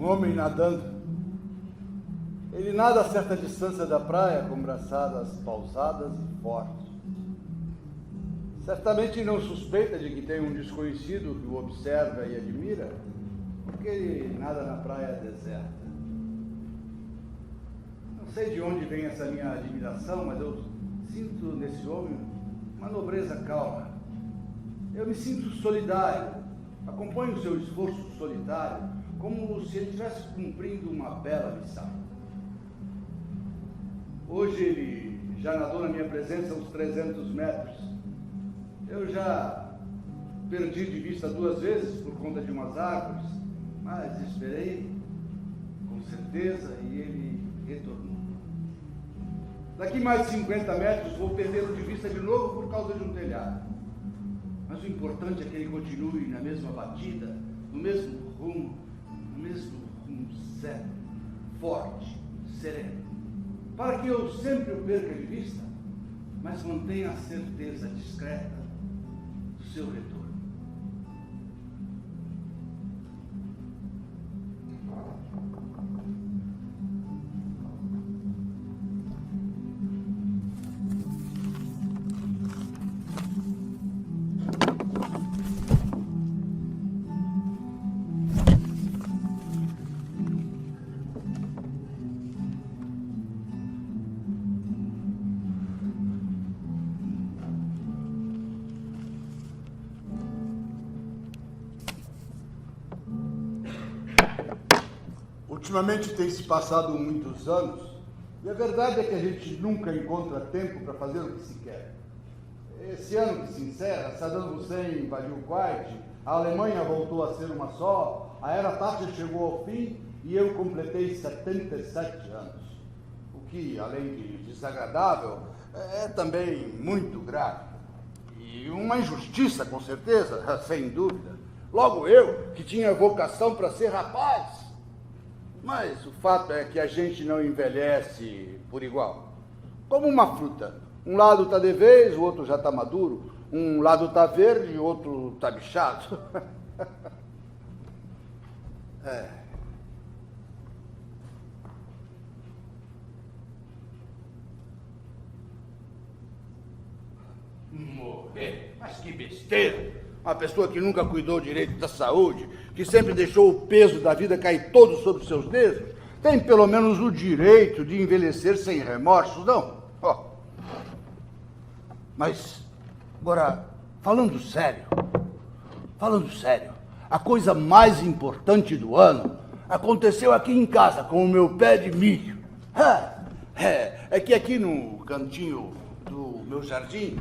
um homem nadando. Ele nada a certa distância da praia com braçadas pausadas e fortes. Certamente não suspeita de que tem um desconhecido que o observa e admira, porque ele nada na praia deserta. Não sei de onde vem essa minha admiração, mas eu sinto nesse homem uma nobreza calma. Eu me sinto solidário, acompanho o seu esforço solitário, como se ele estivesse cumprindo uma bela missão. Hoje ele já nadou na minha presença uns 300 metros. Eu já perdi de vista 2 vezes por conta de umas árvores, mas esperei, com certeza, e ele retornou. Daqui mais 50 metros vou perdê-lo de vista de novo por causa de um telhado. Mas o importante é que ele continue na mesma batida, no mesmo rumo certo, forte, sereno, para que eu sempre o perca de vista, mas mantenha a certeza discreta do seu retorno. Ultimamente tem se passado muitos anos, e a verdade é que a gente nunca encontra tempo para fazer o que se quer. Esse ano que se encerra, Saddam Hussein invadiu o Kuwait, a Alemanha voltou a ser uma só, a era Thatcher chegou ao fim e eu completei 77 anos. O que, além de desagradável, é também muito grave. E uma injustiça, com certeza, sem dúvida. Logo eu, que tinha vocação para ser rapaz. Mas o fato é que a gente não envelhece por igual. Como uma fruta. Um lado está de vez, o outro já está maduro. Um lado está verde, o outro está bichado. Morrer? Mas que besteira! Uma pessoa que nunca cuidou direito da saúde, que sempre deixou o peso da vida cair todo sobre os seus dedos, tem pelo menos o direito de envelhecer sem remorsos, não? Oh. Mas, agora, falando sério, a coisa mais importante do ano aconteceu aqui em casa com o meu pé de milho. É que aqui no cantinho do meu jardim,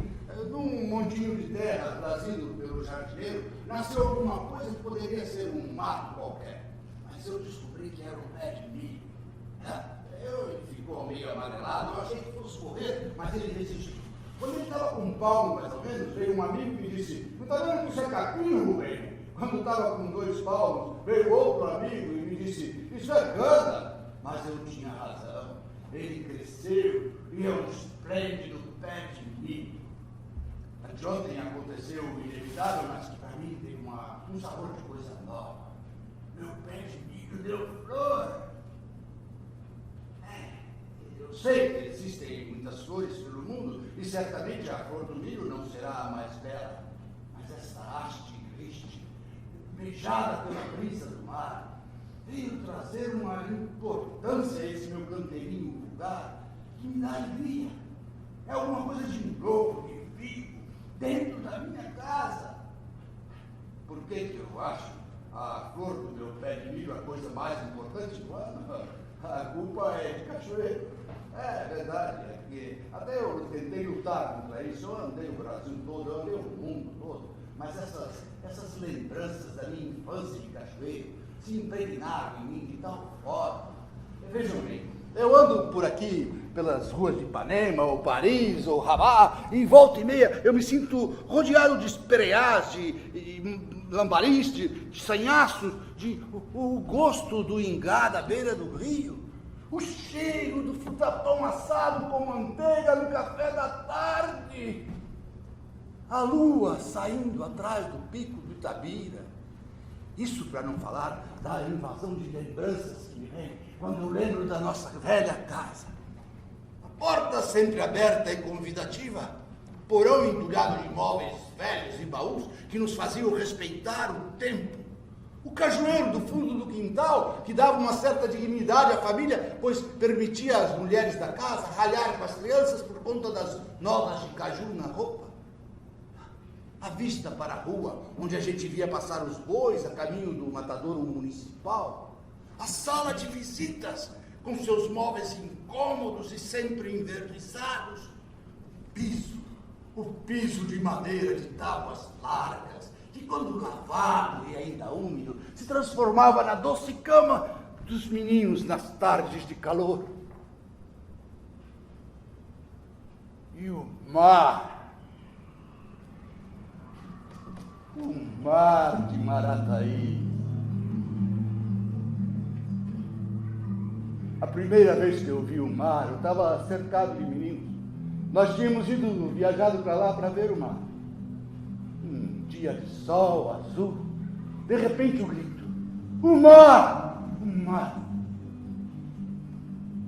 num montinho de terra trazido pelo jardineiro, nasceu alguma coisa que poderia ser um mato qualquer. Mas eu descobri que era um pé de milho. Ele ficou meio amarelado, eu achei que fosse morrer, mas ele resistiu. Quando ele estava com um palmo, mais ou menos, veio um amigo e me disse: "Não está vendo que isso é capim, Rubem?" Quando estava com 2 palmos, veio outro amigo e me disse: "Isso é cana." Mas eu tinha razão. Ele cresceu e é um esplêndido pé de milho. Anteontem aconteceu o inevitável, mas que para mim tem um sabor de coisa nova. Meu pé de milho deu flor. Eu sei que existem muitas flores pelo mundo, e certamente a flor do milho não será a mais bela. Mas essa haste triste, beijada pela brisa do mar, veio trazer uma importância a esse meu canteirinho vulgar que me dá alegria. É alguma coisa de novo, de vivo, dentro da minha casa. Por que eu acho a flor do meu pé de milho a coisa mais importante do ano? A culpa é de Cachoeiro. É verdade, é porque até eu tentei lutar contra isso. Eu andei o Brasil todo, eu andei o mundo todo, mas essas lembranças da minha infância de Cachoeiro se impregnaram em mim de tal forma. Vejam bem, eu ando por aqui pelas ruas de Ipanema, ou Paris, ou Rabat, e volta e meia eu me sinto rodeado de espereás, de lambaris, de sanhaços, o gosto do ingá da beira do rio, o cheiro do frutapão assado com manteiga no café da tarde, a lua saindo atrás do pico do Itabira, Isso para não falar da invasão de lembranças que me vem quando eu lembro da nossa velha casa. A porta sempre aberta e convidativa, porão entulhado de móveis velhos e baús que nos faziam respeitar o tempo. O cajueiro do fundo do quintal, que dava uma certa dignidade à família, pois permitia às mulheres da casa ralhar com as crianças por conta das notas de caju na roupa. A vista para a rua, onde a gente via passar os bois a caminho do matadouro municipal. A sala de visitas, com seus móveis incômodos e sempre enverniçados. O piso de madeira de tábuas largas, que quando lavado e ainda úmido, se transformava na doce cama dos meninos nas tardes de calor. E o mar de Marataí. A primeira vez que eu vi o mar, eu estava cercado de meninos. Nós tínhamos viajado para lá para ver o mar. Um dia de sol azul. De repente o grito: o mar! O mar!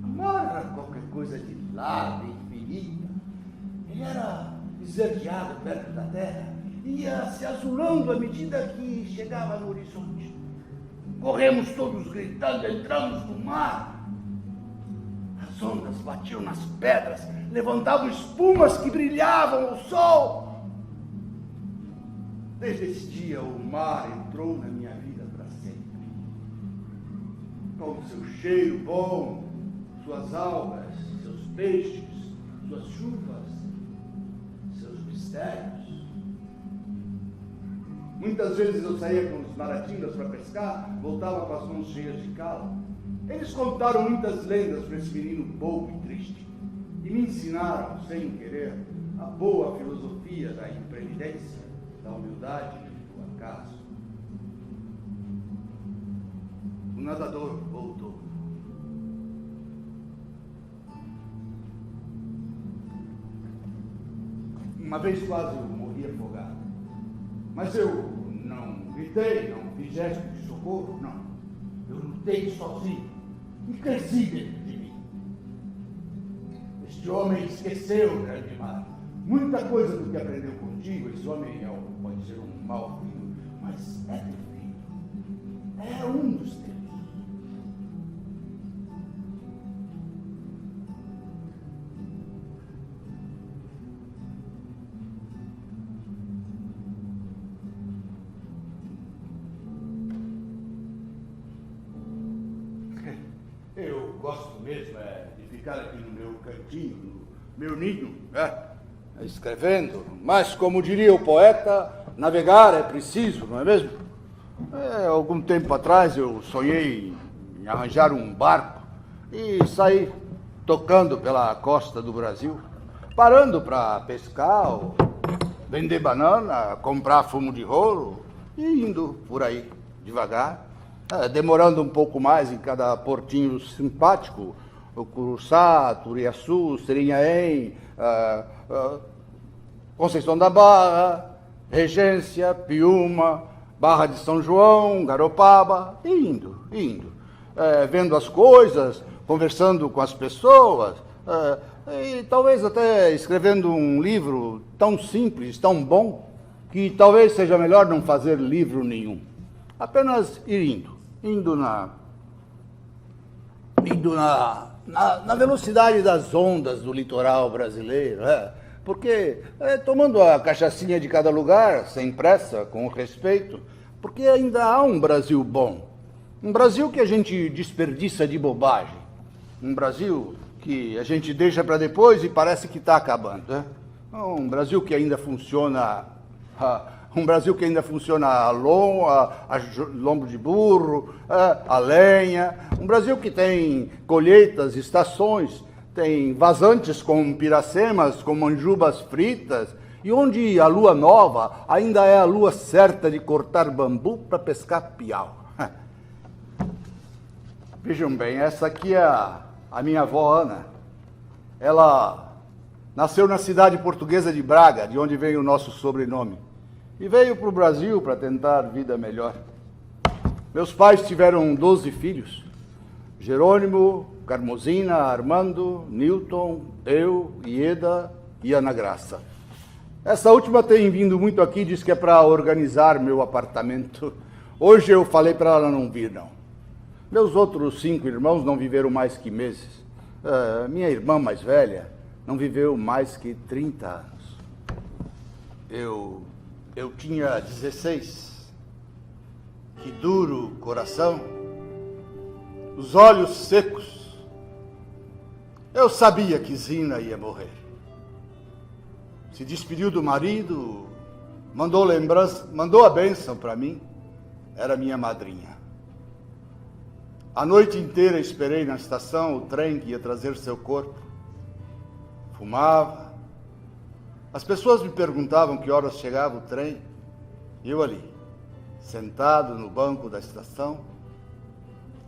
O mar era qualquer coisa de larga, infinita. Ele era esverdeado perto da terra, ia se azulando à medida que chegava no horizonte. Corremos todos gritando, entramos no mar. As ondas batiam nas pedras, levantavam espumas que brilhavam ao sol. Desde esse dia, o mar entrou na minha vida para sempre. Com seu cheiro bom, suas algas, seus peixes, suas chuvas, seus mistérios. Muitas vezes eu saía com os maratingas para pescar, voltava com as mãos cheias de calo. Eles contaram muitas lendas para esse menino bobo e triste e me ensinaram, sem querer, a boa filosofia da imprevidência, da humildade e do acaso. O nadador voltou. Uma vez quase eu morri afogado, mas eu não gritei, não fiz gesto de socorro, não. Eu lutei sozinho e cresci dentro de mim. Este homem esqueceu o grande mar. Muita coisa do que aprendeu contigo, esse homem pode ser um mau filho, mas é teu filho. É um dos teus. Eu gosto mesmo de ficar aqui no meu cantinho, no meu ninho, escrevendo. Mas, como diria o poeta, navegar é preciso, não é mesmo? Algum tempo atrás eu sonhei em arranjar um barco e sair tocando pela costa do Brasil, parando para pescar, ou vender banana, comprar fumo de rolo e indo por aí, devagar. Demorando um pouco mais em cada portinho simpático, o Curuçá, Turiaçu, Serinhaém, Conceição da Barra, Regência, Piúma, Barra de São João, Garopaba, e indo, vendo as coisas, conversando com as pessoas, e talvez até escrevendo um livro tão simples, tão bom, que talvez seja melhor não fazer livro nenhum. Apenas ir indo na velocidade das ondas do litoral brasileiro, porque tomando a cachaçinha de cada lugar, sem pressa, com respeito, porque ainda há um Brasil bom, um Brasil que a gente desperdiça de bobagem, um Brasil que a gente deixa para depois e parece que está acabando, um Brasil que ainda funciona... Um Brasil que ainda funciona a lombo de burro, a lenha. Um Brasil que tem colheitas, estações, tem vazantes com piracemas, com manjubas fritas, e onde a lua nova ainda é a lua certa de cortar bambu para pescar piau. Vejam bem, essa aqui é a minha avó Ana. Ela nasceu na cidade portuguesa de Braga, de onde vem o nosso sobrenome. E veio para o Brasil para tentar vida melhor. Meus pais tiveram 12 filhos. Jerônimo, Carmosina, Armando, Newton, eu, Ieda e Ana Graça. Essa última tem vindo muito aqui, diz que é para organizar meu apartamento. Hoje eu falei para ela não vir, não. Meus outros 5 irmãos não viveram mais que meses. Minha irmã mais velha não viveu mais que 30 anos. Eu tinha 16. Que duro coração. Os olhos secos. Eu sabia que Zina ia morrer. Se despediu do marido, mandou a bênção para mim. Era minha madrinha. A noite inteira esperei na estação o trem que ia trazer seu corpo. Fumava. As pessoas me perguntavam que horas chegava o trem. E eu ali, sentado no banco da estação,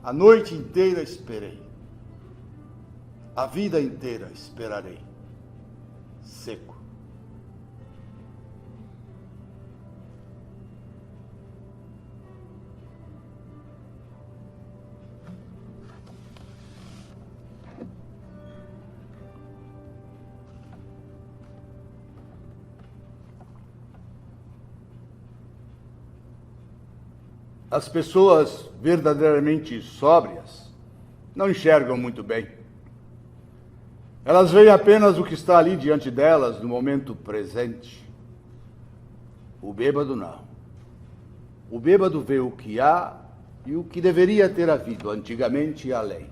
a noite inteira esperei. A vida inteira esperarei. Seco. As pessoas verdadeiramente sóbrias não enxergam muito bem. Elas veem apenas o que está ali diante delas no momento presente. O bêbado não. O bêbado vê o que há e o que deveria ter havido antigamente e além.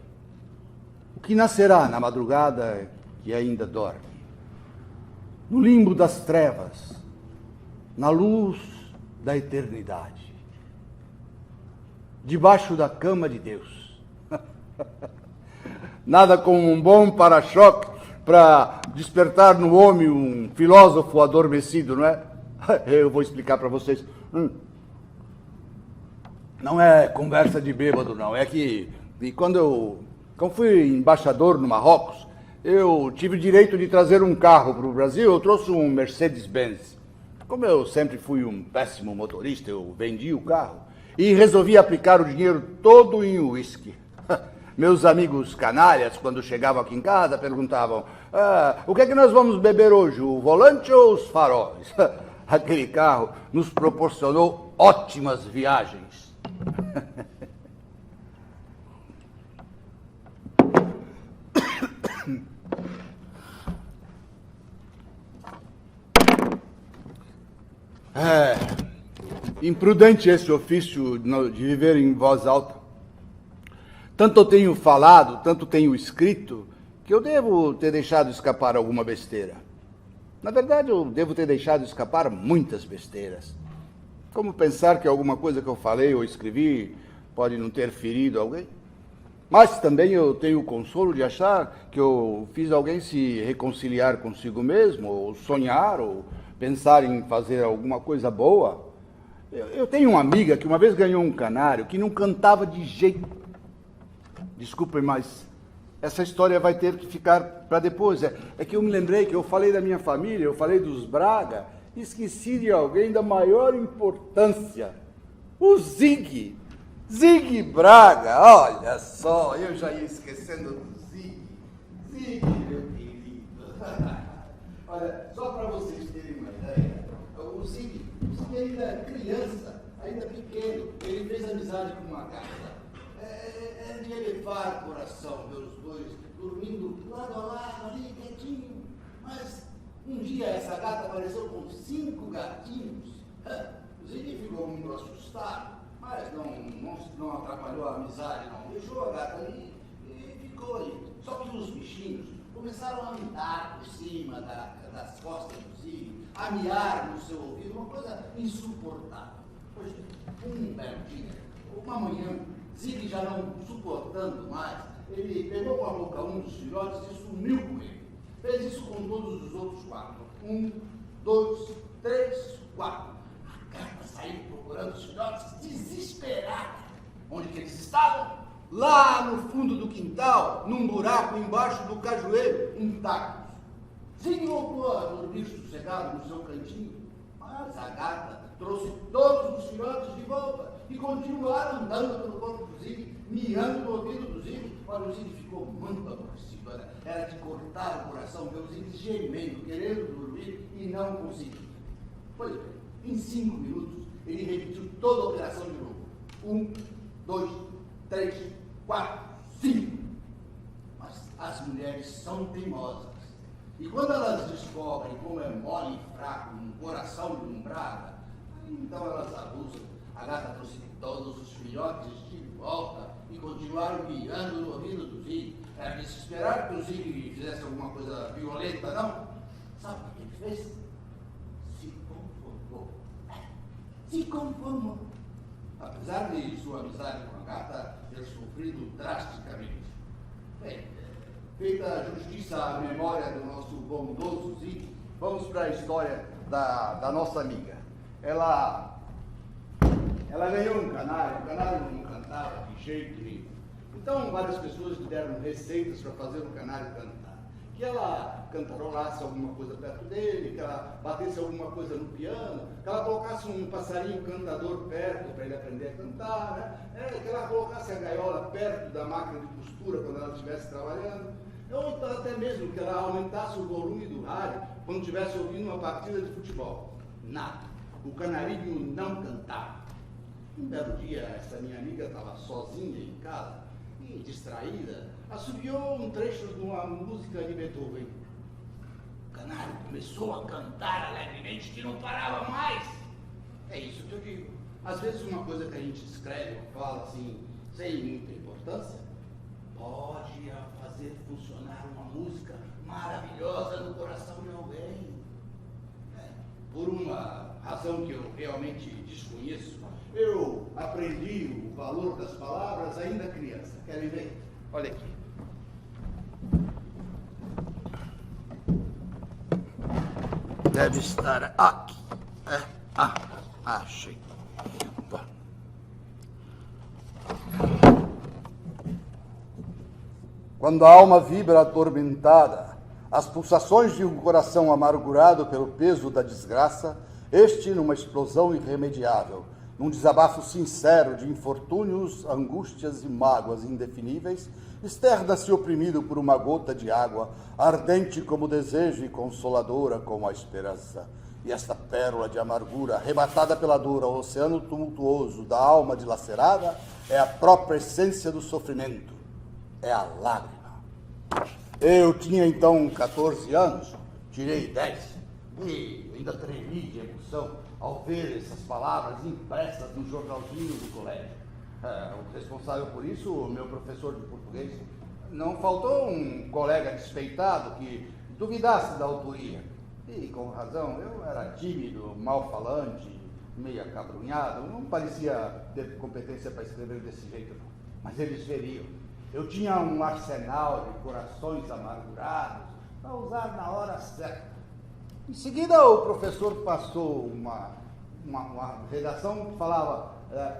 O que nascerá na madrugada que ainda dorme. No limbo das trevas, na luz da eternidade. Debaixo da cama de Deus. Nada como um bom para-choque para despertar no homem um filósofo adormecido, não é? Eu vou explicar para vocês. Não é conversa de bêbado, não. É que quando fui embaixador no Marrocos, eu tive o direito de trazer um carro para o Brasil. Eu trouxe um Mercedes-Benz. Como eu sempre fui um péssimo motorista, eu vendi o carro. E resolvi aplicar o dinheiro todo em uísque. Meus amigos canalhas, quando chegavam aqui em casa, perguntavam: o que é que nós vamos beber hoje, o volante ou os faróis? Aquele carro nos proporcionou ótimas viagens. Imprudente esse ofício de viver em voz alta. Tanto eu tenho falado, tanto tenho escrito, que eu devo ter deixado escapar alguma besteira. Na verdade, eu devo ter deixado escapar muitas besteiras. Como pensar que alguma coisa que eu falei ou escrevi pode não ter ferido alguém? Mas também eu tenho o consolo de achar que eu fiz alguém se reconciliar consigo mesmo, ou sonhar, ou pensar em fazer alguma coisa boa. Eu tenho uma amiga que uma vez ganhou um canário que não cantava de jeito. Desculpem, mas essa história vai ter que ficar para depois. É que eu me lembrei que eu falei da minha família, eu falei dos Braga, e esqueci de alguém da maior importância. O Zig. Zig Braga, olha só, eu já ia esquecendo do Zig. Zig, meu querido. Olha, só para vocês terem uma ideia, o Zig ainda criança, ainda pequeno, ele fez amizade com uma gata. É de elevar o coração ver os dois dormindo lado a lado, ali, quietinho. Mas um dia essa gata apareceu com 5 gatinhos. O Zig ficou muito assustado, mas não atrapalhou a amizade, não. Deixou a gata ali e ficou ali. Só que os bichinhos começaram a andar por cima das costas do Zig, a miar no seu ouvido, uma coisa insuportável. Pois, um belo dia, uma manhã, Zig já não suportando mais, ele pegou com a boca um dos filhotes e sumiu com ele. Fez isso com todos os outros 4. 1, 2, 3, 4. A gata saiu procurando os filhotes desesperada. Onde que eles estavam? Lá no fundo do quintal, num buraco embaixo do cajueiro, intactos. Zig voltou a dormir sossegado no seu cantinho, mas a gata trouxe todos os filhotes de volta e continuaram andando pelo corpo do Zig, mirando no ouvido do Zig. Olha, o Zig ficou muito aborrecido, era de cortar o coração, ver o Zig gemendo, querendo dormir e não conseguindo. Pois bem, em 5 minutos, ele repetiu toda a operação de novo. 1, 2, 3, 4, 5. Mas as mulheres são teimosas. E quando elas descobrem como é mole e fraco um coração de um Braga, então elas abusam. A gata trouxe todos os filhotes de volta e continuaram mirando no ouvido do Zig. Era desesperado que o Zig fizesse alguma coisa violenta, não? Sabe o que ele fez? Se conformou. Se conformou. Apesar de sua amizade com a gata ter sofrido drasticamente. Bem, feita a justiça à memória do nosso bondoso Zig, vamos para a história da nossa amiga. Ela ganhou um canário, o canário não cantava de jeito nenhum. Então, várias pessoas lhe deram receitas para fazer o canário cantar. Que ela cantarolasse alguma coisa perto dele, que ela batesse alguma coisa no piano, que ela colocasse um passarinho cantador perto para ele aprender a cantar, né? Que ela colocasse a gaiola perto da máquina de costura quando ela estivesse trabalhando. Ou então até mesmo que ela aumentasse o volume do rádio quando estivesse ouvindo uma partida de futebol. Nada. O canarinho não cantava. Um belo dia, essa minha amiga estava sozinha em casa e, distraída, assobiou um trecho de uma música de Beethoven. O canário começou a cantar alegremente que não parava mais. É isso que eu digo. Às vezes uma coisa que a gente escreve ou fala assim, sem muita importância, pode fazer funcionar uma música maravilhosa no coração de alguém. Por uma razão que eu realmente desconheço, eu aprendi o valor das palavras ainda criança. Querem ver? Olha aqui. Deve estar aqui. Achei. Bom. Quando a alma vibra atormentada, as pulsações de um coração amargurado pelo peso da desgraça, este, numa explosão irremediável, num desabafo sincero de infortúnios, angústias e mágoas indefiníveis, externa-se oprimido por uma gota de água, ardente como o desejo e consoladora como a esperança. E esta pérola de amargura, arrebatada pela dor ao oceano tumultuoso da alma dilacerada, é a própria essência do sofrimento, é a lágrima. Eu tinha então 14 anos, tirei 10, e ainda tremi de emoção ao ver essas palavras impressas no jornalzinho do colégio. O responsável por isso, o meu professor de português, não faltou um colega despeitado que duvidasse da autoria. E com razão, eu era tímido, mal-falante, meio acabrunhado, não parecia ter competência para escrever desse jeito, não. Mas eles veriam. Eu tinha um arsenal de corações amargurados para usar na hora certa. Em seguida, o professor passou uma redação que falava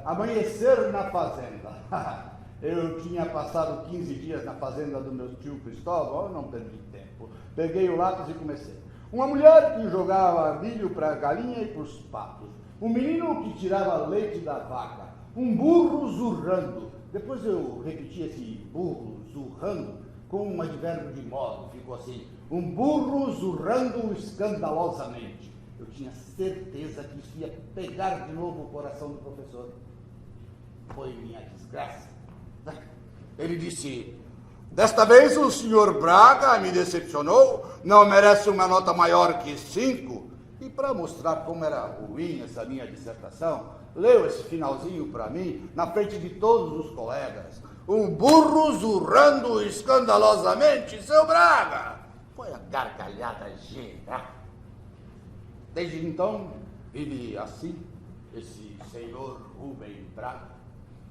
amanhecer na fazenda. Eu tinha passado 15 dias na fazenda do meu tio Cristóvão, eu não perdi tempo. Peguei o lápis e comecei. Uma mulher que jogava milho para a galinha e para os patos. Um menino que tirava leite da vaca. Um burro zurrando. Depois eu repeti esse burro zurrando com um advérbio de modo. Ficou assim, um burro zurrando escandalosamente. Eu tinha certeza que isso ia pegar de novo o coração do professor. Foi minha desgraça. Ele disse, desta vez o senhor Braga me decepcionou, não merece uma nota maior que 5. E para mostrar como era ruim essa minha dissertação, leu esse finalzinho para mim, na frente de todos os colegas. Um burro zurrando escandalosamente, seu Braga. Foi a gargalhada geral. Desde então, vive assim, esse senhor Rubem Braga.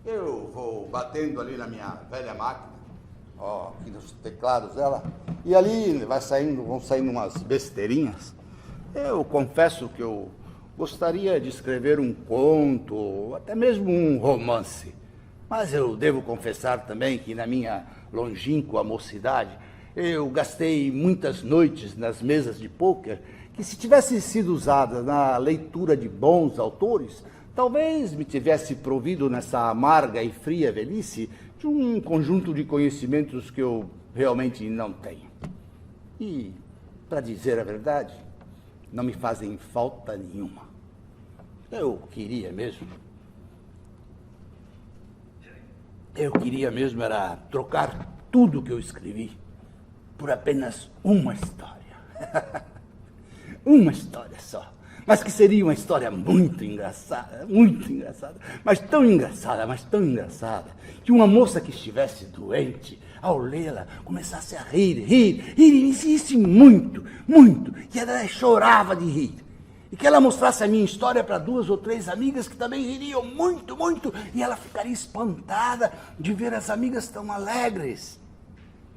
Eu vou batendo ali na minha velha máquina, aqui nos teclados dela, e ali vão saindo umas besteirinhas. Eu confesso que eu gostaria de escrever um conto, ou até mesmo um romance. Mas eu devo confessar também que na minha longínqua mocidade, eu gastei muitas noites nas mesas de pôquer que, se tivessem sido usadas na leitura de bons autores, talvez me tivesse provido nessa amarga e fria velhice de um conjunto de conhecimentos que eu realmente não tenho. E, para dizer a verdade, não me fazem falta nenhuma. Eu queria mesmo era trocar tudo que eu escrevi por apenas uma história. Uma história só. Mas que seria uma história muito engraçada, mas tão engraçada, que uma moça que estivesse doente, ao lê-la, começasse a rir, e risse muito, e ela chorava de rir. E que ela mostrasse a minha história para 2 ou 3 amigas que também ririam muito, e ela ficaria espantada de ver as amigas tão alegres.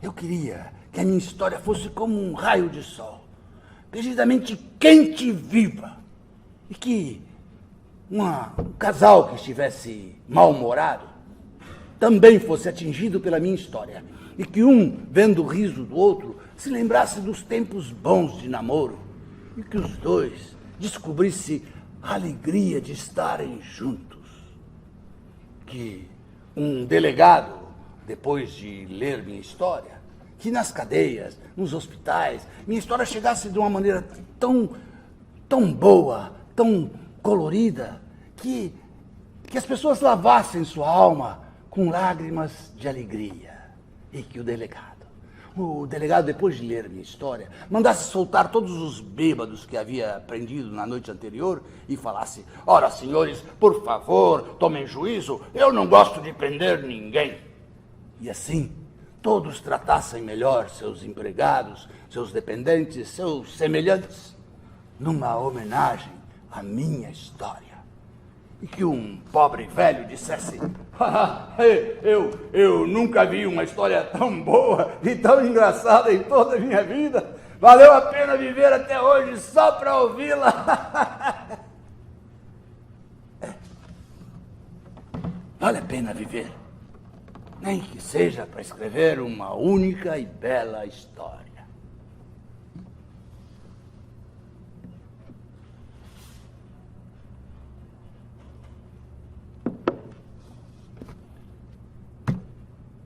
Eu queria que a minha história fosse como um raio de sol, decididamente quente e viva, e que um casal que estivesse mal-humorado também fosse atingido pela minha história, e que um, vendo o riso do outro, se lembrasse dos tempos bons de namoro, e que os dois descobrissem a alegria de estarem juntos. Que um delegado, depois de ler minha história, que nas cadeias, nos hospitais, minha história chegasse de uma maneira tão boa, tão colorida, que as pessoas lavassem sua alma com lágrimas de alegria. E que o delegado, depois de ler minha história, mandasse soltar todos os bêbados que havia prendido na noite anterior e falasse: ora, senhores, por favor, tomem juízo, eu não gosto de prender ninguém. E assim, todos tratassem melhor seus empregados, seus dependentes, seus semelhantes, numa homenagem à minha história. E que um pobre velho dissesse: eu nunca vi uma história tão boa e tão engraçada em toda a minha vida. Valeu a pena viver até hoje só para ouvi-la. Vale a pena viver, nem que seja para escrever uma única e bela história.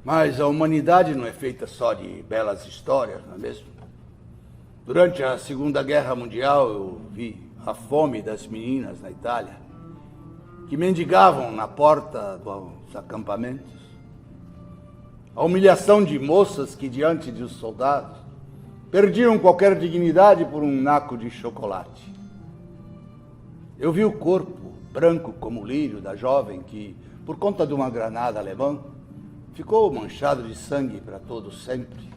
Mas a humanidade não é feita só de belas histórias, não é mesmo? Durante a Segunda Guerra Mundial, eu vi a fome das meninas na Itália, que mendigavam na porta dos acampamentos, a humilhação de moças que, diante dos soldados, perdiam qualquer dignidade por um naco de chocolate. Eu vi o corpo, branco como o lírio, da jovem que, por conta de uma granada alemã, ficou manchado de sangue para todo sempre.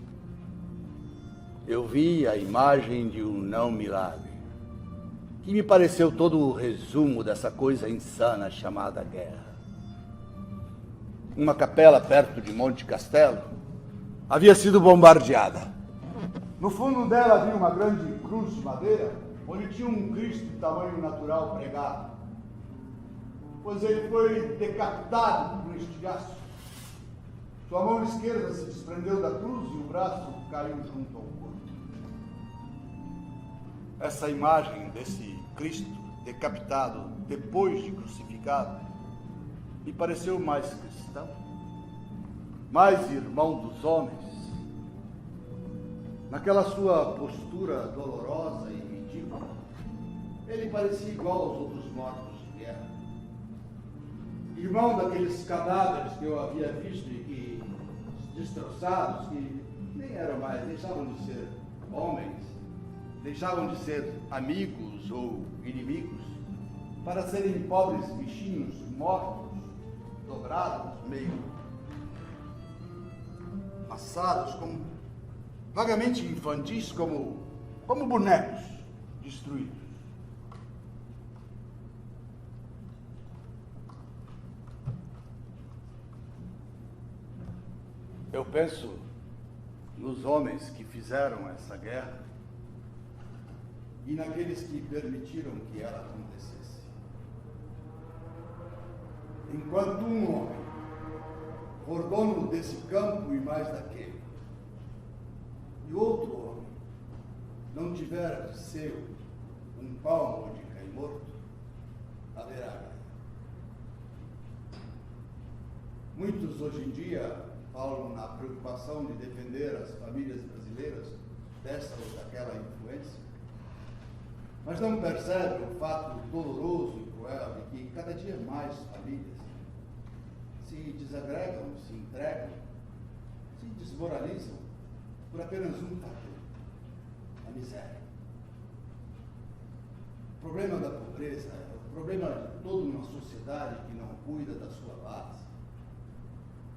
Eu vi a imagem de um não milagre, que me pareceu todo o resumo dessa coisa insana chamada guerra. Uma capela perto de Monte Castelo havia sido bombardeada. No fundo dela havia uma grande cruz de madeira, onde tinha um Cristo de tamanho natural pregado, pois ele foi decapitado por um estilhaço. Sua mão esquerda se desprendeu da cruz e o braço caiu junto ao corpo. Essa imagem desse Cristo decapitado depois de crucificado me pareceu mais cristão, mais irmão dos homens. Naquela sua postura dolorosa e ridícula, ele parecia igual aos outros mortos de guerra. Irmão daqueles cadáveres que eu havia visto e que, destroçados, que nem eram mais, deixavam de ser homens, deixavam de ser amigos ou inimigos, para serem pobres bichinhos mortos, dobrados, meio assados, como vagamente infantis, como bonecos destruídos. Eu penso nos homens que fizeram essa guerra e naqueles que permitiram que ela acontecesse. Enquanto um homem for dono desse campo e mais daquele, e outro homem não tiver seu um palmo de cair morto, haverá guerra. Muitos hoje em dia falam na preocupação de defender as famílias brasileiras dessa ou daquela influência, mas não percebem o fato doloroso e cruel de que cada dia mais famílias se desagregam, se entregam, se desmoralizam por apenas um fator: a miséria. O problema da pobreza é o problema de toda uma sociedade que não cuida da sua base.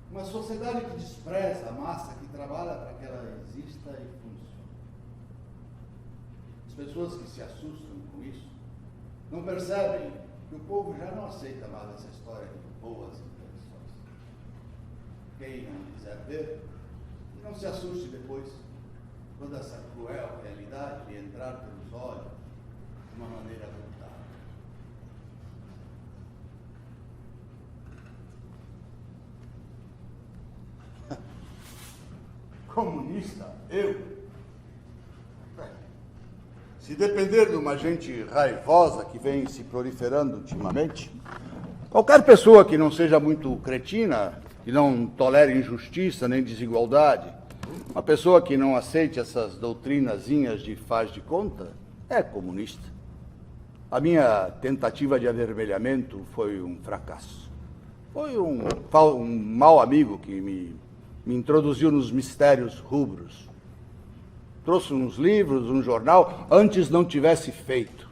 Uma sociedade que despreza a massa que trabalha para que ela exista e funcione. As pessoas que se assustam com isso não percebem que o povo já não aceita mais essa história de boas intenções. Quem não quiser ver, não se assuste depois, quando essa cruel realidade lhe entrar pelos olhos de uma maneira brutal. Comunista, eu? Se depender de uma gente raivosa que vem se proliferando ultimamente, qualquer pessoa que não seja muito cretina, que não tolere injustiça nem desigualdade, uma pessoa que não aceite essas doutrinazinhas de faz de conta, é comunista. A minha tentativa de avermelhamento foi um fracasso. Foi um mau amigo que me introduziu nos mistérios rubros. Trouxe uns livros, um jornal, antes não tivesse feito.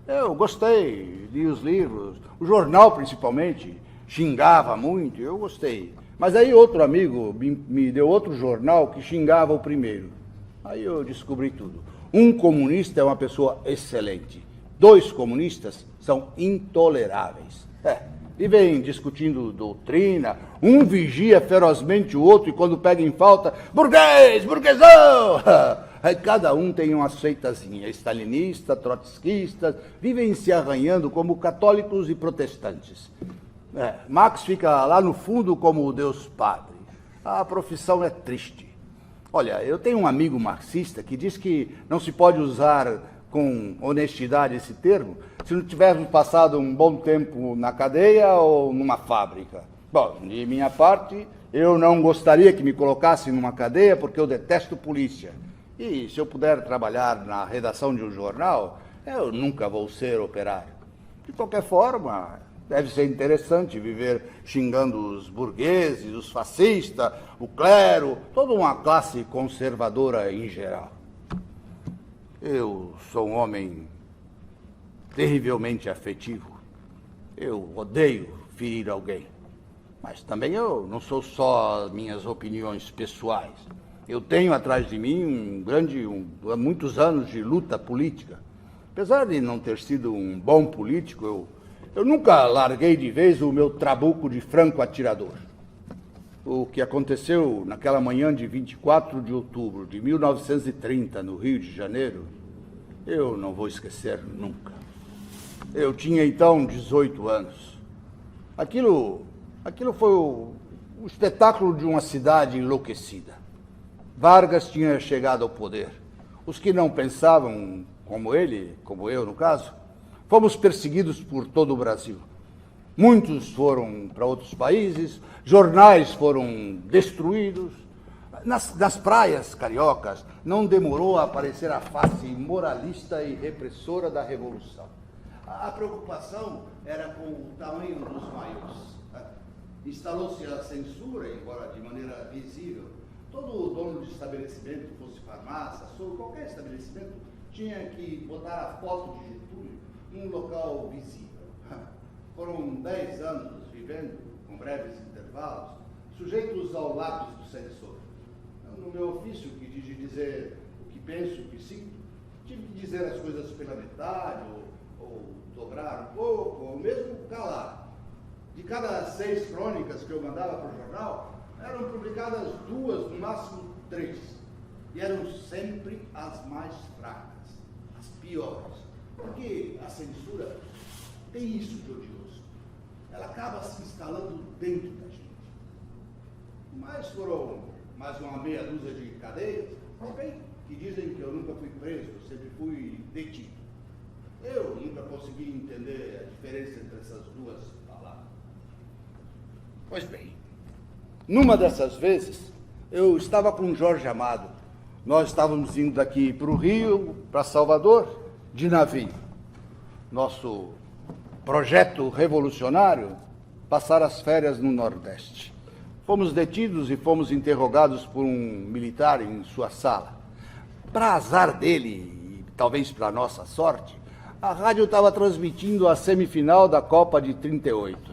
Eu gostei, li os livros, o jornal principalmente, xingava muito, eu gostei. Mas aí outro amigo me deu outro jornal que xingava o primeiro. Aí eu descobri tudo. Um comunista é uma pessoa excelente. 2 comunistas são intoleráveis. Vivem discutindo doutrina, um vigia ferozmente o outro e quando pega em falta, burguês, burguesão! Aí cada um tem uma seitazinha, stalinista, trotskista, vivem se arranhando como católicos e protestantes. Marx fica lá no fundo como o Deus Padre. A profissão é triste. Olha, eu tenho um amigo marxista que diz que não se pode usar com honestidade esse termo, se não tivermos passado um bom tempo na cadeia ou numa fábrica. Bom, de minha parte, eu não gostaria que me colocassem numa cadeia porque eu detesto polícia. E se eu puder trabalhar na redação de um jornal, eu nunca vou ser operário. De qualquer forma, deve ser interessante viver xingando os burgueses, os fascistas, o clero, toda uma classe conservadora em geral. Eu sou um homem terrivelmente afetivo. Eu odeio ferir alguém. Mas também eu não sou só minhas opiniões pessoais. Eu tenho atrás de mim muitos anos de luta política. Apesar de não ter sido um bom político, eu nunca larguei de vez o meu trabuco de franco atirador. O que aconteceu naquela manhã de 24 de outubro de 1930, no Rio de Janeiro, eu não vou esquecer nunca. Eu tinha então 18 anos. Aquilo foi o espetáculo de uma cidade enlouquecida. Vargas tinha chegado ao poder. Os que não pensavam como ele, como eu no caso, fomos perseguidos por todo o Brasil. Muitos foram para outros países, jornais foram destruídos. Nas praias cariocas não demorou a aparecer a face moralista e repressora da Revolução. A preocupação era com o tamanho dos maiores. Instalou-se a censura, embora de maneira visível. Todo dono de estabelecimento, fosse farmácia, açougue, qualquer estabelecimento, tinha que botar a foto de Getúlio em um local visível. Foram 10 anos vivendo, com breves intervalos, sujeitos ao lápis do censor. No meu ofício, que diz de dizer o que penso, o que sinto, tive que dizer as coisas pela metade, ou dobrar um pouco, ou mesmo calar. De cada 6 crônicas que eu mandava para o jornal, eram publicadas 2, no máximo 3. E eram sempre as mais fracas, as piores. Porque a censura tem isso de odioso. Ela acaba se instalando dentro da gente. Mas foram mais uma meia dúzia de cadeias, bem, que dizem que eu nunca fui preso, eu sempre fui detido. Eu nunca consegui entender a diferença entre essas duas palavras. Pois bem, Numa dessas vezes, eu estava com o Jorge Amado. Nós estávamos indo daqui para o Rio, para Salvador, de navio. Nosso projeto revolucionário, passar as férias no Nordeste. Fomos detidos e fomos interrogados por um militar em sua sala. Para azar dele, e talvez para nossa sorte, a rádio estava transmitindo a semifinal da Copa de 38.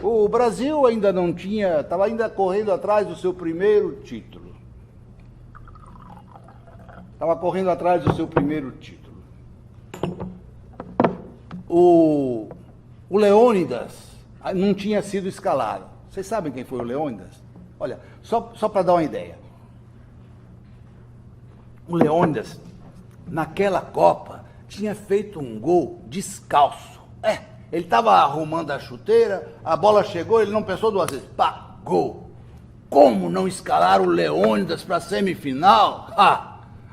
O Brasil ainda não tinha, estava ainda correndo atrás do seu primeiro título. O Leônidas não tinha sido escalado. Vocês sabem quem foi o Leônidas? Olha, só para dar uma ideia. O Leônidas, naquela Copa, tinha feito um gol descalço. Ele estava arrumando a chuteira, a bola chegou, ele não pensou duas vezes. Pá, gol! Como não escalar o Leônidas para a semifinal?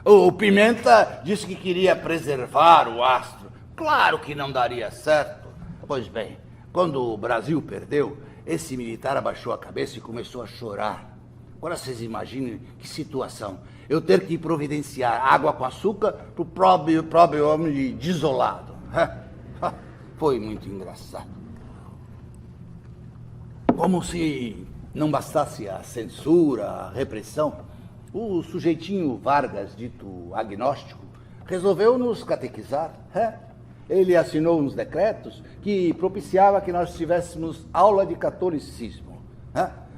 O Pimenta disse que queria preservar o astro. Claro que não daria certo. Pois bem, quando o Brasil perdeu, esse militar abaixou a cabeça e começou a chorar. Agora vocês imaginem que situação. Eu ter que providenciar água com açúcar para o próprio homem desolado. Foi muito engraçado. Como se não bastasse a censura, a repressão, o sujeitinho Vargas, dito agnóstico, resolveu nos catequizar. Ele assinou uns decretos que propiciava que nós tivéssemos aula de catolicismo.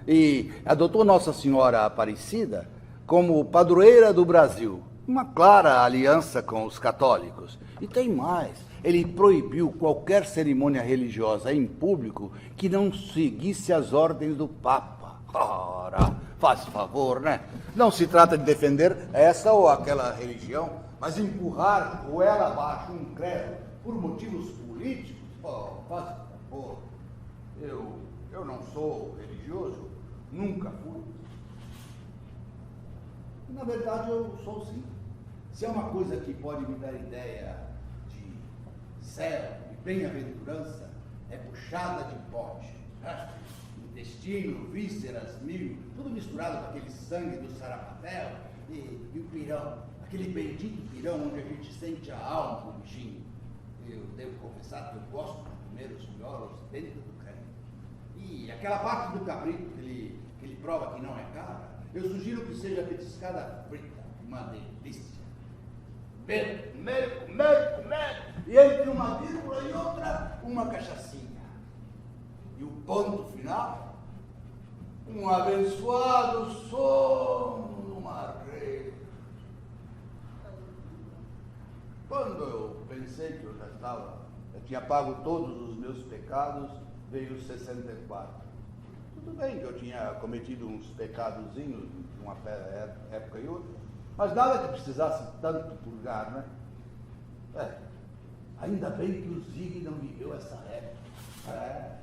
E adotou Nossa Senhora Aparecida como padroeira do Brasil, uma clara aliança com os católicos. E tem mais, ele proibiu qualquer cerimônia religiosa em público que não seguisse as ordens do Papa. Ora, faz favor, né? Não se trata de defender essa ou aquela religião, mas empurrar ou ela abaixo um credo por motivos políticos. Faz favor. Eu não sou religioso, nunca fui. Na verdade, eu sou sim. Se é uma coisa que pode me dar ideia de céu, de bem-aventurança, é buchada de bode. Intestino, vísceras, milho, tudo misturado com aquele sangue do sarapatel e o pirão, aquele bendito pirão onde a gente sente a alma do bichinho. Eu devo confessar que eu gosto de comer os miolos dentro do creme. E aquela parte do cabrito que ele prova que não é cabra, eu sugiro que seja petiscada frita, uma delícia. Comer. E entre uma vírgula e outra, uma cachaçinha. E o ponto final, um abençoado sono no mar rede. Quando eu pensei que eu tinha pago todos os meus pecados, veio 64. Tudo bem que eu tinha cometido uns pecadozinhos de uma época e outra, mas nada que precisasse tanto purgar, né? Ainda bem que o Zig não viveu essa época.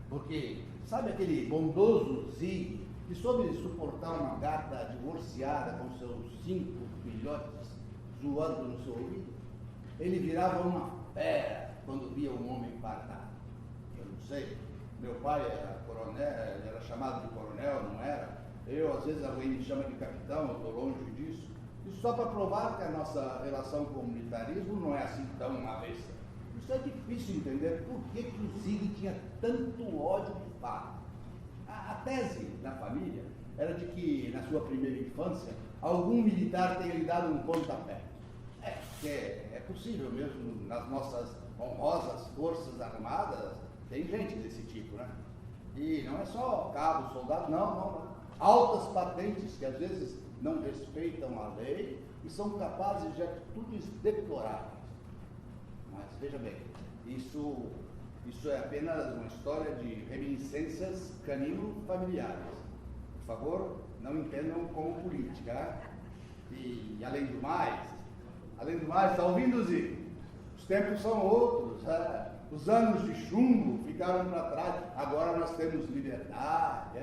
Porque, sabe aquele bondoso Zig que soube suportar uma gata divorciada com seus 5 filhotes zoando no seu ouvido? Ele virava uma fera quando via um homem fardado. Eu não sei, meu pai era coronel, ele era chamado de coronel, não era? Eu, às vezes, alguém me chama de capitão, eu estou longe disso. Isso só para provar que a nossa relação com o militarismo não é assim tão avessa. Isso é difícil entender por que o Zig tinha tanto ódio do pai. A tese da família era de que, na sua primeira infância, algum militar tenha lhe dado um pontapé. É possível mesmo, nas nossas honrosas forças armadas, tem gente desse tipo, né? E não é só cabo, soldado, não. Altas patentes que às vezes não respeitam a lei e são capazes de atitudes deploráveis. Mas veja bem, isso é apenas uma história de reminiscências canino-familiares. Por favor, não entendam como política, né? E além do mais, está ouvindo, Zico? Os tempos são outros, os anos de chumbo ficaram para trás, agora nós temos liberdade.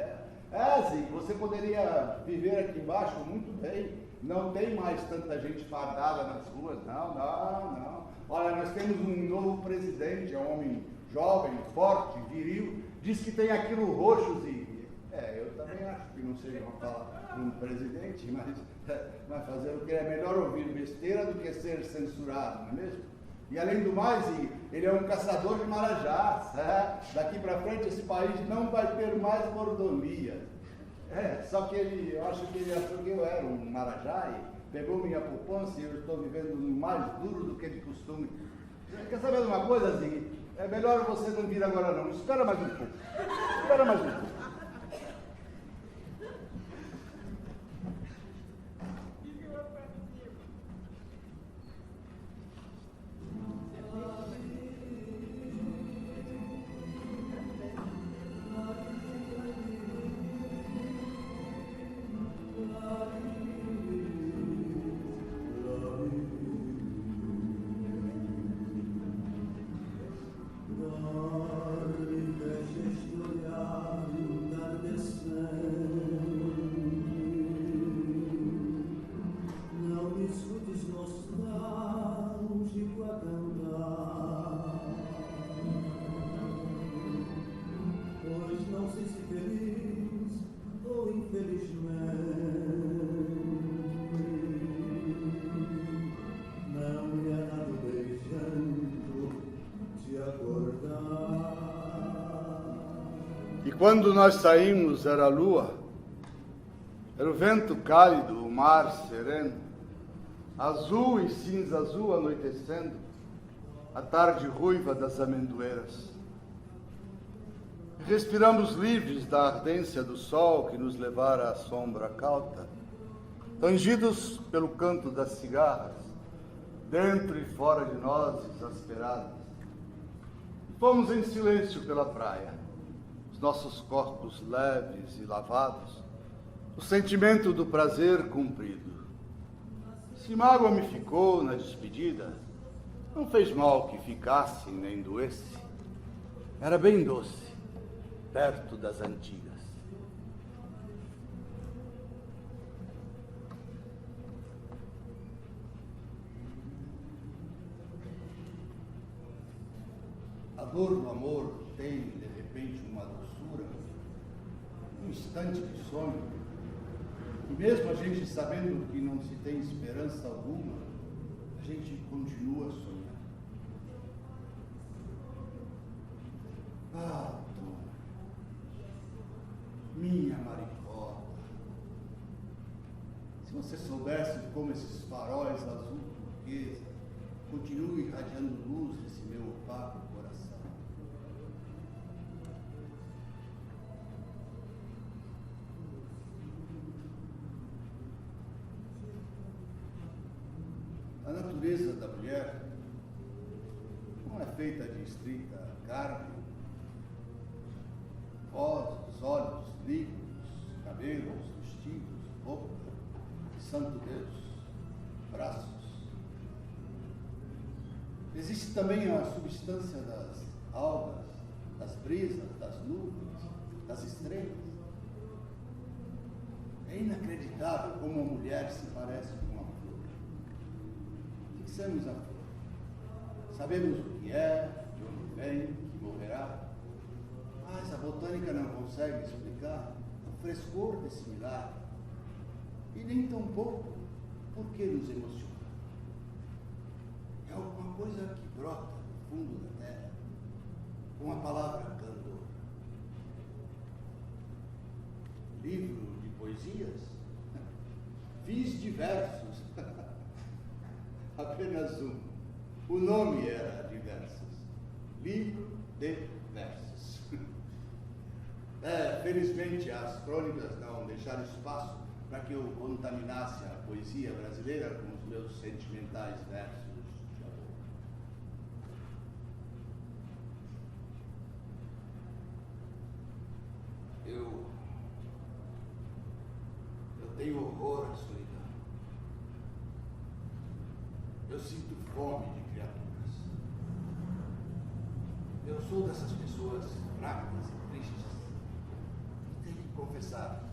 Zico, você poderia viver aqui embaixo muito bem, não tem mais tanta gente fardada nas ruas, não. Olha, nós temos um novo presidente, é um homem jovem, forte, viril, diz que tem aquilo roxo, Zico. Eu também acho que não seja uma fala para um presidente, mas fazer o que é melhor ouvir besteira do que ser censurado, não é mesmo? E além do mais, ele é um caçador de marajás. Daqui para frente esse país não vai ter mais mordomia. Só que eu acho que ele achou que eu era um marajá e pegou minha poupança e eu estou vivendo mais duro do que de costume. Quer saber de uma coisa, Zig? É melhor você não vir agora não. Espera mais um pouco. Espera mais um pouco. E quando nós saímos era a lua, era o vento cálido, o mar sereno, azul e cinza azul anoitecendo, a tarde ruiva das amendoeiras. Respiramos livres da ardência do sol que nos levara à sombra cauta, tangidos pelo canto das cigarras, dentro e fora de nós exasperadas. Fomos em silêncio pela praia, os nossos corpos leves e lavados, o sentimento do prazer cumprido. Se mágoa me ficou na despedida, não fez mal que ficasse nem doesse. Era bem doce, perto das antigas. A dor do amor tem, de repente, uma doçura, um instante de sonho. E mesmo a gente sabendo que não se tem esperança alguma, a gente continua sonhando. Ah, dona, minha maricota, se você soubesse como esses faróis azul turquesa continuam irradiando luz nesse meu opaco coração. A natureza da mulher não é feita de estrita carne, olhos, líquidos, cabelos, vestidos, roupa, santo Deus, braços. Existe também a substância das algas, das brisas, das nuvens, das estrelas. É inacreditável como a mulher se parece com uma flor. Fixamos a flor. Sabemos o que é, de onde vem, que morrerá. Mas a botânica não consegue explicar o frescor desse milagre. E nem tampouco por que nos emociona. É alguma coisa que brota do fundo da terra, com a palavra candor. Livro de poesias? Fiz diversos. Apenas um. O nome era Diversos. Livro de versos. Felizmente as crônicas não deixaram espaço para que eu contaminasse a poesia brasileira com os meus sentimentais versos. Eu tenho horror à solidão. Eu sinto fome de criaturas. Eu sou dessas pessoas fracas e tristes. E tenho que confessar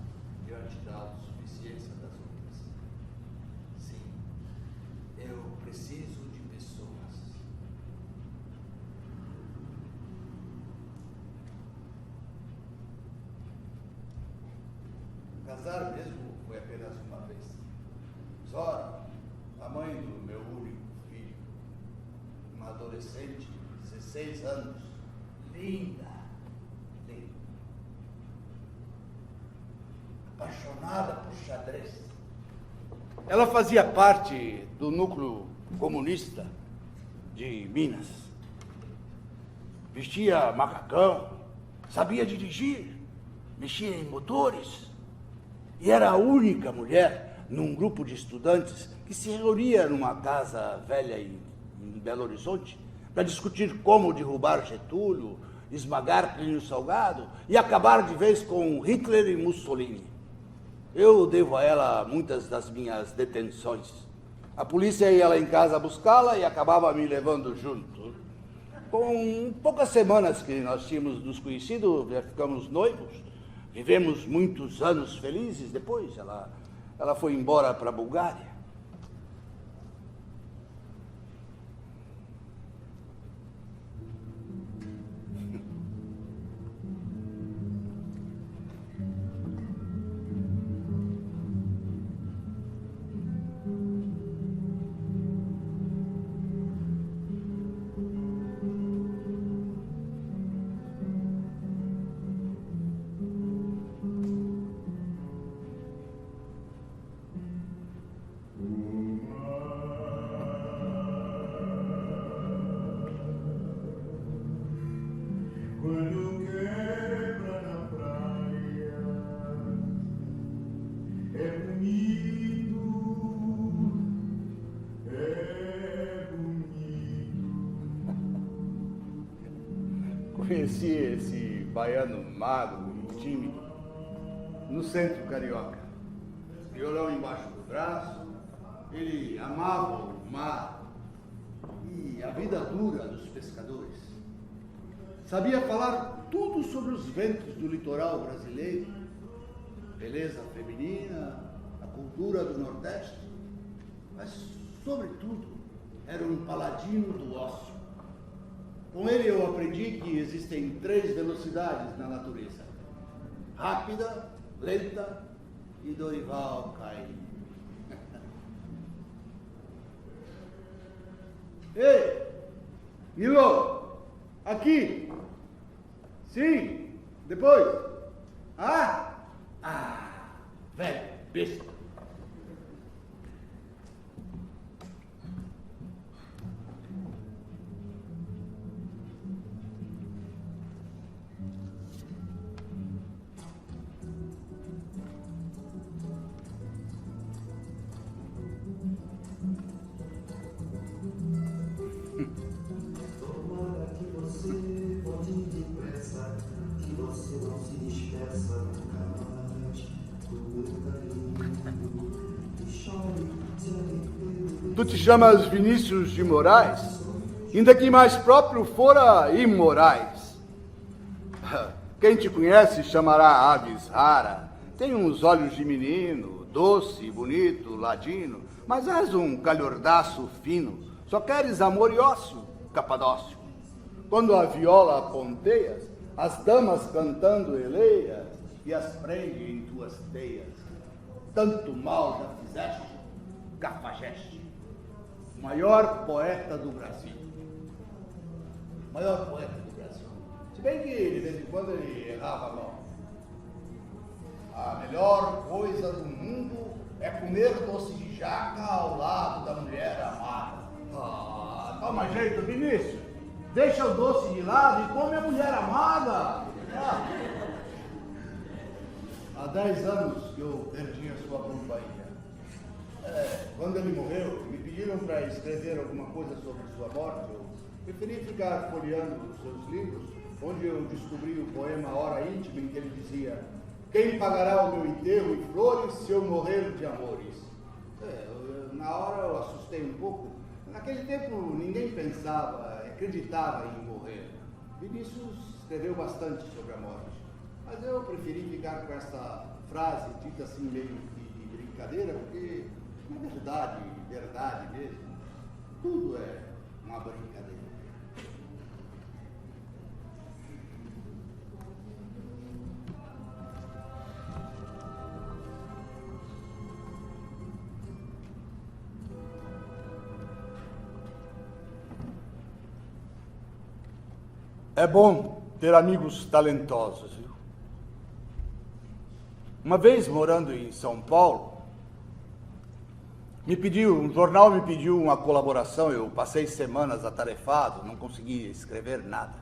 diante da autossuficiência das outras. Sim, eu preciso de pessoas. casar mesmo foi apenas uma vez. Zora, a mãe do meu único filho, uma adolescente de 16 anos, linda, linda, apaixonada por xadrez. Ela fazia parte do núcleo comunista de Minas. Vestia macacão, sabia dirigir, mexia em motores e era a única mulher num grupo de estudantes que se reunia numa casa velha em Belo Horizonte para discutir como derrubar Getúlio, esmagar Plínio Salgado e acabar de vez com Hitler e Mussolini. Eu devo a ela muitas das minhas detenções. A polícia ia lá em casa buscá-la e acabava me levando junto. Com poucas semanas que nós tínhamos nos conhecido, já ficamos noivos, vivemos muitos anos felizes. Depois ela foi embora para a Bulgária. Conheci esse baiano magro e tímido no centro carioca. Violão embaixo do braço, ele amava o mar e a vida dura dos pescadores. Sabia falar tudo sobre os ventos do litoral brasileiro, beleza feminina, a cultura do Nordeste, mas, sobretudo, era um paladino do ócio. Com ele eu aprendi que existem 3 velocidades na natureza: rápida, lenta e Dorival Caymmi. Ei, Milo, aqui. Sim, depois. Velho, besta. Tu te chamas Vinícius de Moraes, ainda que mais próprio fora Imorais. Quem te conhece chamará aves rara. Tem uns olhos de menino, doce, bonito, ladino, mas és um calhordaço fino. Só queres amor e ócio, Capadócio. Quando a viola ponteias, as damas cantando eleias e as prende em tuas teias. Tanto mal já fizeste, Cafajeste. Maior poeta do Brasil. Maior poeta do Brasil. Se bem que, de vez em quando, ele errava a mão. A melhor coisa do mundo é comer doce de jaca ao lado da mulher amada. Toma jeito, Vinícius. Deixa o doce de lado e come a mulher amada. Há 10 anos que eu perdi a sua companhia. Quando ele morreu, me pediram para escrever alguma coisa sobre sua morte. Eu preferi ficar folheando os seus livros, onde eu descobri o poema Hora Íntima, em que ele dizia: quem pagará o meu enterro em flores se eu morrer de amores? Na hora eu assustei um pouco. Naquele tempo ninguém pensava, acreditava em morrer. Vinícius escreveu bastante sobre a morte, mas eu preferi ficar com essa frase dita assim meio de brincadeira, porque na verdade mesmo, tudo é uma brincadeira. É bom ter amigos talentosos, viu? Uma vez, morando em São Paulo, um jornal me pediu uma colaboração, eu passei semanas atarefado, não conseguia escrever nada.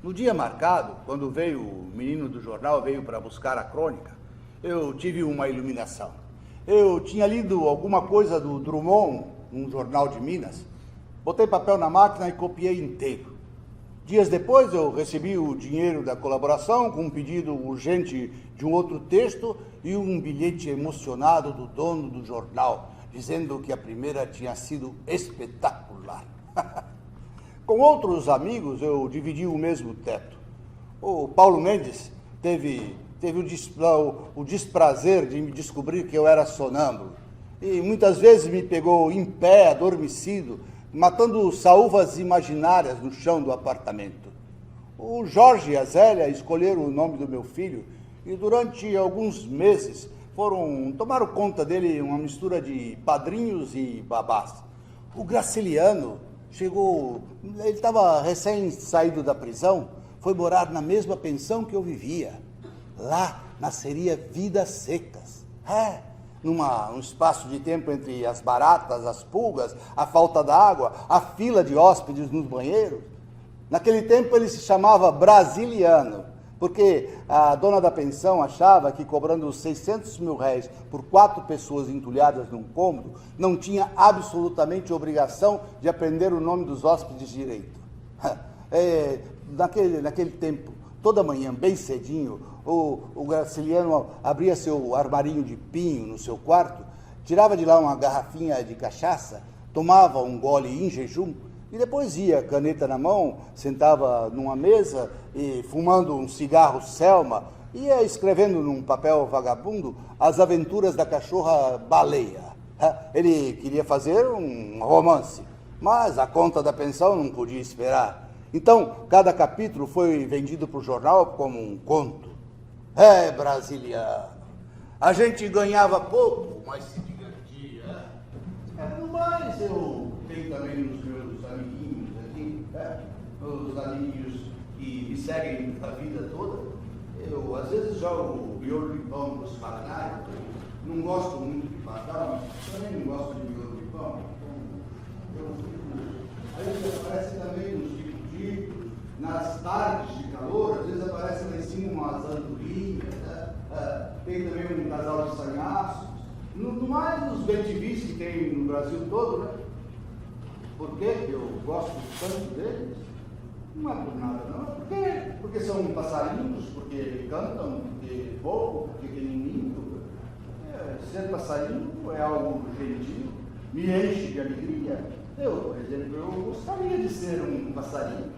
No dia marcado, quando veio o menino do jornal, veio para buscar a crônica, eu tive uma iluminação. Eu tinha lido alguma coisa do Drummond, num jornal de Minas, botei papel na máquina e copiei inteiro. Dias depois eu recebi o dinheiro da colaboração com um pedido urgente de um outro texto e um bilhete emocionado do dono do jornal, dizendo que a primeira tinha sido espetacular. Com outros amigos eu dividi o mesmo teto. O Paulo Mendes teve o desprazer de me descobrir que eu era sonâmbulo e muitas vezes me pegou em pé, adormecido, matando saúvas imaginárias no chão do apartamento. O Jorge e a Zélia escolheram o nome do meu filho e durante alguns meses tomaram conta dele uma mistura de padrinhos e babás. O Graciliano chegou, ele estava recém saído da prisão, foi morar na mesma pensão que eu vivia. Lá nasceria Vidas Secas. Num espaço de tempo entre as baratas, as pulgas, a falta d'água, a fila de hóspedes nos banheiros. Naquele tempo ele se chamava Brasiliano, porque a dona da pensão achava que cobrando 600 mil réis por 4 pessoas entulhadas num cômodo, não tinha absolutamente obrigação de aprender o nome dos hóspedes direito. Naquele tempo, toda manhã, bem cedinho, o Graciliano abria seu armarinho de pinho no seu quarto, tirava de lá uma garrafinha de cachaça, tomava um gole em jejum e depois ia, caneta na mão, sentava numa mesa e, fumando um cigarro Selma, ia escrevendo num papel vagabundo as aventuras da cachorra baleia. Ele queria fazer um romance, mas a conta da pensão não podia esperar. Então, cada capítulo foi vendido para o jornal como um conto. Brasiliano. A gente ganhava pouco, mas se divertia. No mais, eu tenho também os meus amiguinhos aqui, os amiguinhos que me seguem a vida toda. Eu, às vezes, jogo miolo de pão para os paranários. Não gosto muito de bacalhau, mas também não gosto de miolo de pão. Aí eles aparecem também nos ticos, nas tardes de calor, às vezes aparecem lá em cima umas andorinhas, tem também um casal de sanhaços. No mais, os bentivis que tem no Brasil todo, né? Por que eu gosto tanto deles? Não é por nada, não. Porque são passarinhos, porque cantam, porque voam, porque tem ninho. Ser passarinho é algo gentil, me enche de alegria. Eu, por exemplo, eu gostaria de ser um passarinho.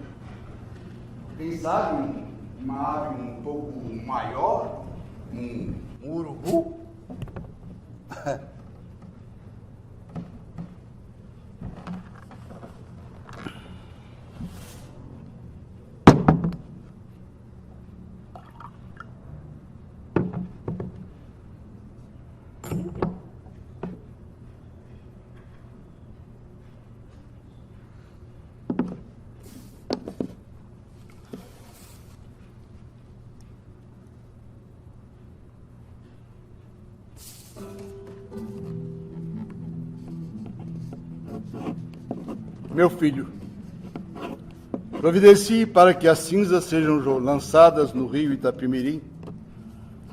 Quem sabe uma ave um pouco maior, um urubu. Meu filho, providencie para que as cinzas sejam lançadas no rio Itapimirim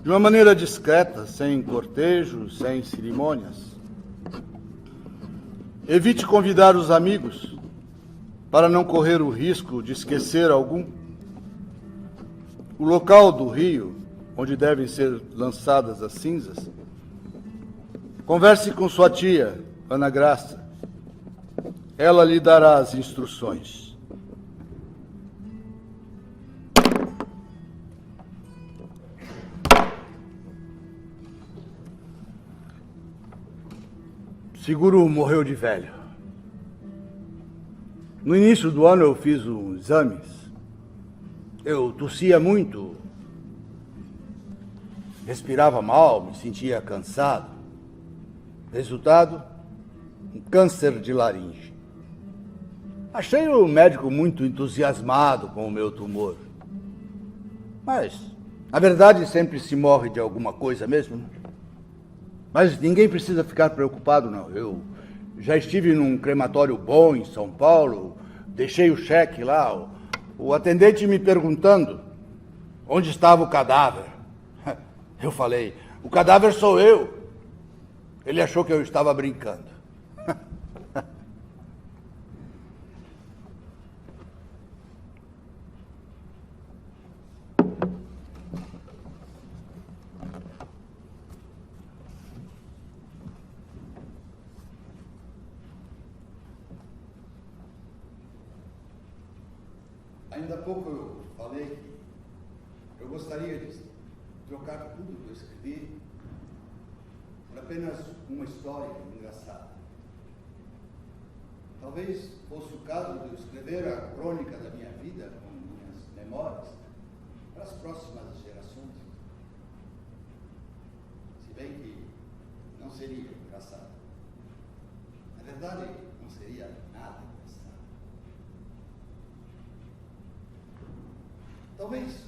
de uma maneira discreta, sem cortejo, sem cerimônias. Evite convidar os amigos para não correr o risco de esquecer algum. O local do rio onde devem ser lançadas as cinzas. Converse com sua tia, Ana Graça. Ela lhe dará as instruções. Seguro morreu de velho. No início do ano eu fiz uns exames. Eu tossia muito, respirava mal, me sentia cansado. Resultado, um câncer de laringe. Achei o médico muito entusiasmado com o meu tumor. Mas, na verdade, sempre se morre de alguma coisa mesmo, né? Mas ninguém precisa ficar preocupado, não. Eu já estive num crematório bom em São Paulo, deixei o cheque lá, o atendente me perguntando onde estava o cadáver. Eu falei, o cadáver sou eu. Ele achou que eu estava brincando. Ainda há pouco eu falei que eu gostaria de trocar tudo que eu escrevi por apenas uma história engraçada. Talvez fosse o caso de eu escrever a crônica da minha vida com minhas memórias para as próximas gerações. Se bem que não seria engraçado. Na verdade, não seria nada engraçado. Talvez,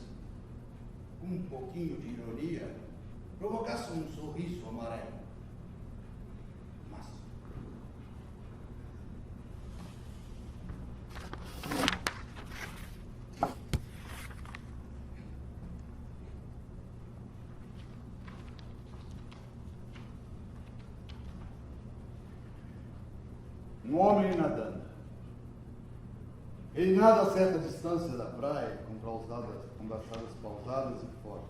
com um pouquinho de ironia, provocasse um sorriso amarelo. Mas um homem nadando. Ele nada a certa distância da praia, com braçadas pausadas e fortes.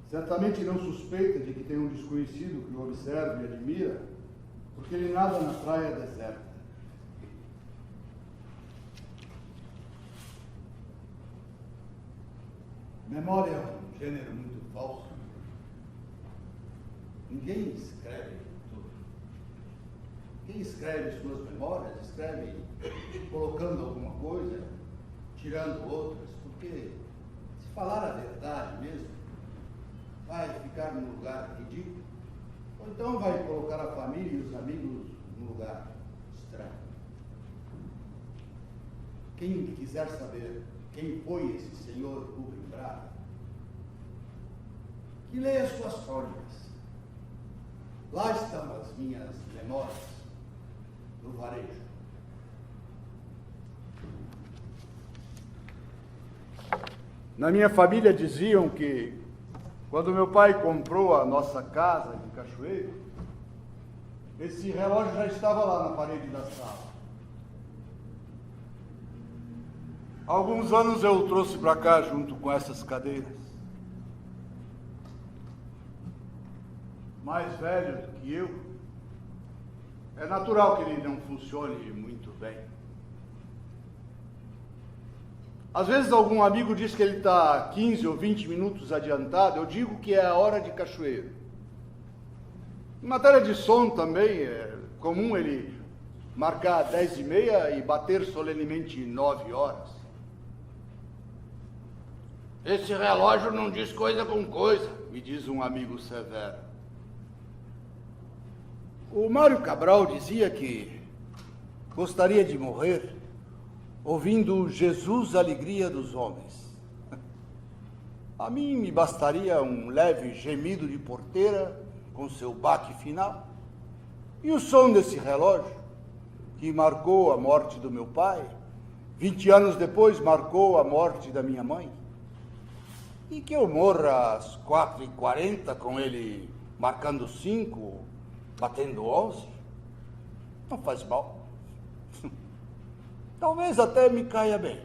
Certamente não suspeita de que tem um desconhecido que o observa e admira, porque ele nada na praia deserta. Memória é um gênero muito falso. Ninguém escreve tudo. Quem escreve suas memórias, escreve colocando alguma coisa, tirando outras, porque se falar a verdade mesmo, vai ficar num lugar ridículo, ou então vai colocar a família e os amigos num lugar estranho. Quem quiser saber quem foi esse senhor Rubem Braga, que leia as suas crônicas. Lá estão as minhas memórias do varejo. Na minha família diziam que, quando meu pai comprou a nossa casa em Cachoeiro, esse relógio já estava lá na parede da sala. Há alguns anos eu o trouxe para cá junto com essas cadeiras. Mais velho do que eu, é natural que ele não funcione muito bem. Às vezes algum amigo diz que ele está 15 ou 20 minutos adiantado, eu digo que é a hora de Cachoeiro. Em matéria de som também, é comum ele marcar 10h30 e bater solenemente 9 horas. Esse relógio não diz coisa com coisa, me diz um amigo severo. O Mário Cabral dizia que gostaria de morrer ouvindo Jesus, alegria dos homens. A mim me bastaria um leve gemido de porteira com seu baque final e o som desse relógio que marcou a morte do meu pai, 20 anos depois marcou a morte da minha mãe, e que eu morra às 4h40 com ele marcando 5, batendo 11, não faz mal. Talvez até me caia bem.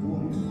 fome.